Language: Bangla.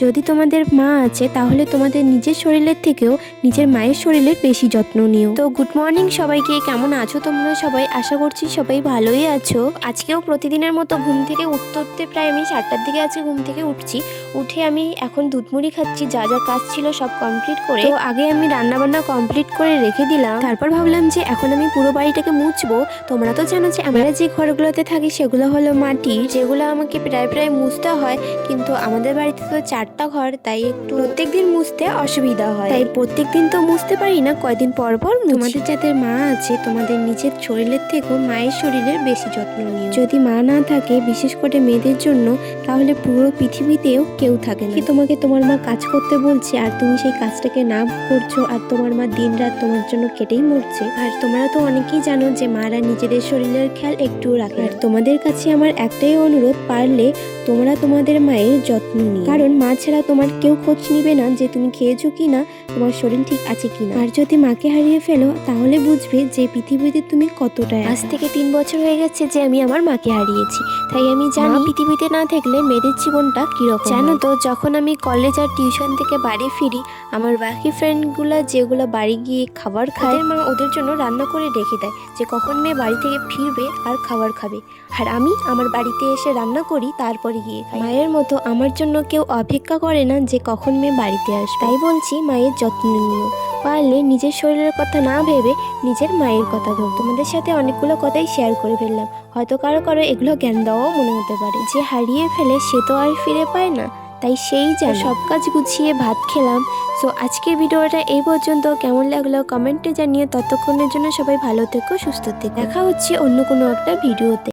যদি তোমাদের মা আছে তাহলে তোমাদের নিজের শরীরের থেকেও নিজের মায়ের শরীরের বেশি যত্ন নিও। তো গুড মর্নিং সবাইকে, কেমন আছো তোমরা সবাই? আশা করছি সবাই ভালোই আছো। আজকেও প্রতিদিনের মতো ঘুম থেকে উঠতে প্রায় আমি 7টার দিকে আজকে ঘুম থেকে উঠছি। উঠে আমি এখন দুধ মুড়ি খাচ্ছি, যা যা কাজ ছিল সব কমপ্লিট করে। তো আগে আমি রান্না বান্না কমপ্লিট করে রেখে দিলাম, তারপর ভাবলাম যে এখন আমি পুরো বাড়িটাকে মুছবো। তোমরা তো জানো যে আমরা যে ঘরগুলোতে থাকি সেগুলো হলো মাটির, যেগুলো আমাকে প্রায় মুছতে হয়। কিন্তু আমাদের বাড়িতে তো 4টা ঘর, তাই একটু প্রত্যেকদিন মুছতে অসুবিধা হয়, তাই প্রত্যেকদিন তো মুছতে পারি না, কয়দিন পর পর। তোমাদের যাদের মা আছে তোমাদের নিজের শরীরের থেকেও মায়ের শরীরের বেশি যত্ন নিও। যদি মা না থাকে, বিশেষ করে মেয়েদের জন্য, তাহলে পুরো পৃথিবীতেও কেউ থাকে না। কি তোমাকে তোমার মা কাজ করতে বলছে আর তুমি সেই কাজটাকে না করছো, আর তোমার মা দিনরাত তোমার জন্য কেটেই মরছে। আর তোমরা তো অনেকেই জানো যে মারা নিজেদের শরীরের খেয়াল একটু রাখে। আর তোমাদের কাছে আমার একটাই অনুরোধ, পারলে তোমরা তোমাদের মায়ের যত্ন নিও, কারণ মা ছাড়া তোমার কেউ খোঁজ নিবে না যে তুমি খেয়েছো কি না, তোমার শরীর ঠিক আছে কিনা। আর যদি মাকে হারিয়ে ফেলো তাহলে বুঝবে যে পৃথিবীতে তুমি কতটা। আজ থেকে 3 বছর হয়ে গেছে যে আমি আমার মাকে হারিয়েছি, তাই আমি জানি পৃথিবীতে না থাকলে মেয়েদের জীবনটা কিরকম। জানো তো, যখন আমি কলেজ আর টিউশন থেকে বাড়ি ফিরি, আমার বাকি ফ্রেন্ডগুলা যেগুলো বাড়ি গিয়ে খাবার খায়, মা ওদের জন্য রান্না করে রেখে দেয় যে কখন মেয়ে বাড়ি থেকে ফিরবে আর খাবার খাবে। আর আমি আমার বাড়িতে এসে রান্না করি, তারপরে গিয়ে খাই। মায়ের মতো আমার জন্য কেউ অপেক্ষা করে না যে কখন মেয়ে বাড়িতে আসবে। তাই বলছি, মায়ের যত্ন নিও। পারলে নিজের শরীরের কথা না ভেবে নিজের মায়ের কথা ভাবো। তোমাদের সাথে অনেকগুলো কথাই শেয়ার করে ফেললাম, হয়তো কারো কারো এগুলো জ্ঞান দেওয়াও মনে হতে পারে। যে হারিয়ে ফেলে সে তো আর ফিরে পায় না, তাই সেই যা সব কাজ গুছিয়ে ভাত খেলাম। সো আজকের ভিডিওটা এই পর্যন্ত। কেমন লাগলো কমেন্টে জানিয়ে। ততক্ষণের জন্য সবাই ভালো থেকো, সুস্থ থেকো। দেখা হচ্ছে অন্য কোনো একটা ভিডিওতে।